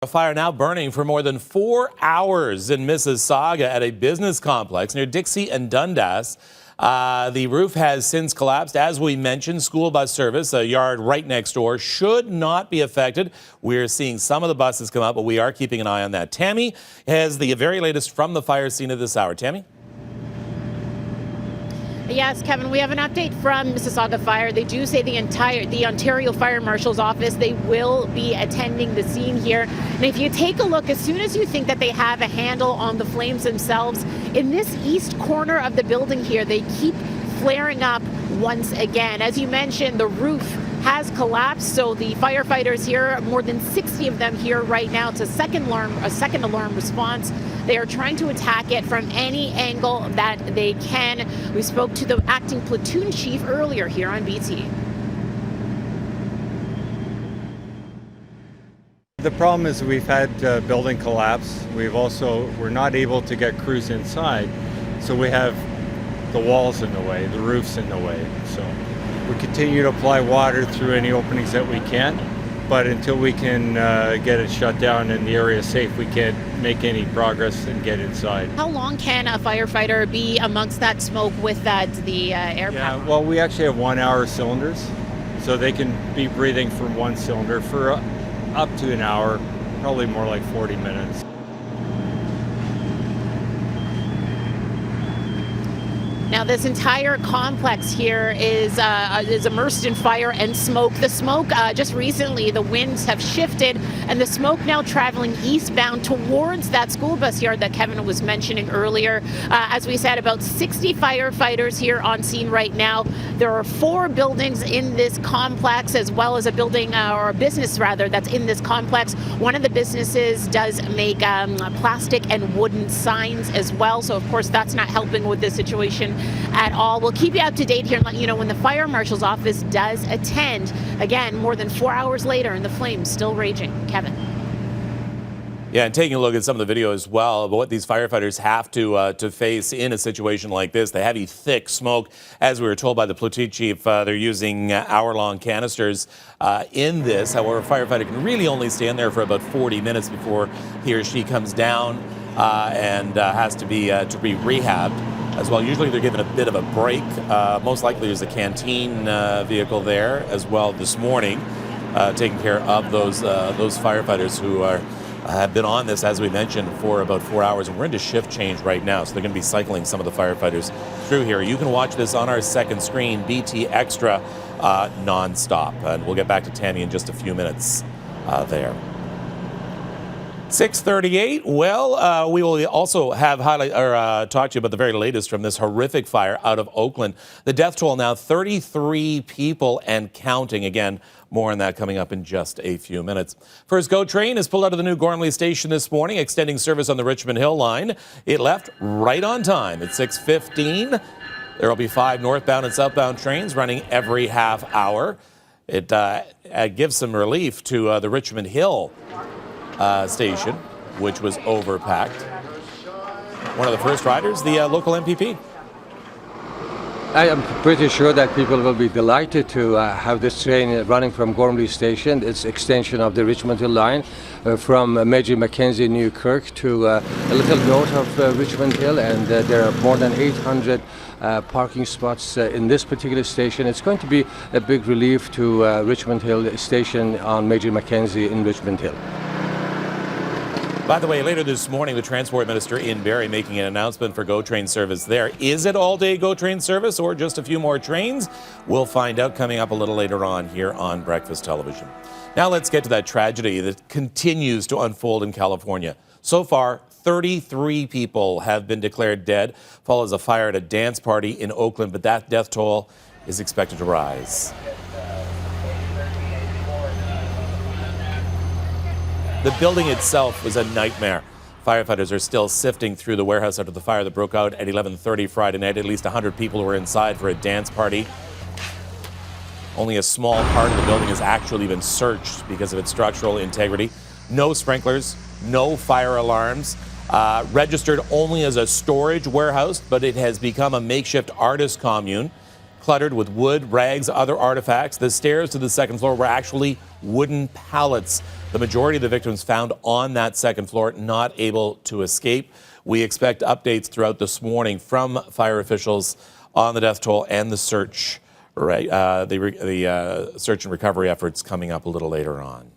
A fire now burning for more than 4 hours in Mississauga at a business complex near Dixie and Dundas. The roof has since collapsed. As we mentioned, school bus service, a yard right next door, should not be affected. We're seeing some of the buses come up, but we are keeping an eye on that. Tammy has the very latest from the fire scene of this hour. Tammy? Yes, Kevin, we have an update from Mississauga Fire. They do say the Ontario Fire Marshal's office, they will be attending the scene here. And if you take a look, as soon as you think that they have a handle on the flames themselves, in this east corner of the building here, they keep flaring up once again. As you mentioned, the roof has collapsed, so the firefighters here, more than 60 of them here right now. It's a second alarm response. They are trying to attack it from any angle that they can. We spoke to the acting platoon chief earlier here on BT. The problem is we've had building collapse. We're not able to get crews inside, so we have the walls in the way, the roof's in the way. So we continue to apply water through any openings that we can, but until we can get it shut down and the area is safe, we can't make any progress and get inside. How long can a firefighter be amongst that smoke with the air power? Well, we actually have 1 hour cylinders, so they can be breathing from one cylinder for up to an hour, probably more like 40 minutes. Now, this entire complex here is immersed in fire and smoke. The smoke, just recently, the winds have shifted, and the smoke now traveling eastbound towards that school bus yard that Kevin was mentioning earlier. As we said, about 60 firefighters here on scene right now. There are 4 buildings in this complex, as well as a building, or a business rather, that's in this complex. One of the businesses does make plastic and wooden signs as well, so of course that's not helping with this situation at all. We'll keep you up to date here and let you know when the Fire Marshal's office does attend. Again, more than 4 hours later and the flames still raging. Kevin. Yeah, and taking a look at some of the video as well about what these firefighters have to face in a situation like this. The heavy, thick smoke, as we were told by the platoon chief, they're using hour-long canisters in this. However, a firefighter can really only stay in there for about 40 minutes before he or she comes down and has to be rehabbed as well. Usually they're given a bit of a break. Most likely there's a canteen vehicle there as well this morning, taking care of those firefighters who have been on this, as we mentioned, for about 4 hours. And we're into shift change right now, so they're going to be cycling some of the firefighters through here. You can watch this on our second screen, BT Extra, non-stop. And we'll get back to Tammy in just a few minutes there. 6:38. Well, we will also have talk to you about the very latest from this horrific fire out of Oakland. The death toll now 33 people and counting. Again, more on that coming up in just a few minutes. First GO train is pulled out of the new Gormley station this morning, extending service on the Richmond Hill line. It left right on time at 6:15. There will be 5 northbound and southbound trains running every half hour. It gives some relief to the Richmond Hill station, which was overpacked. One of the first riders, the local MPP. I am pretty sure that people will be delighted to have this train running from Gormley Station. It's extension of the Richmond Hill line from Major Mackenzie, Newkirk to a little north of Richmond Hill, and there are more than 800 parking spots in this particular station. It's going to be a big relief to Richmond Hill Station on Major Mackenzie in Richmond Hill. By the way, later this morning, the Transport Minister in Barrie making an announcement for GO train service there. Is it all-day GO train service or just a few more trains? We'll find out coming up a little later on here on Breakfast Television. Now let's get to that tragedy that continues to unfold in California. So far, 33 people have been declared dead, follows a fire at a dance party in Oakland, but that death toll is expected to rise. The building itself was a nightmare. Firefighters are still sifting through the warehouse after the fire that broke out at 11:30 Friday night. At least 100 people were inside for a dance party. Only a small part of the building has actually been searched because of its structural integrity. No sprinklers, no fire alarms. Registered only as a storage warehouse, but it has become a makeshift artist commune. cluttered with wood, rags, other artifacts. The stairs to the second floor were actually wooden pallets. The majority of the victims found on that second floor, not able to escape. We expect updates throughout this morning from fire officials on the death toll and the search, the search and recovery efforts coming up a little later on.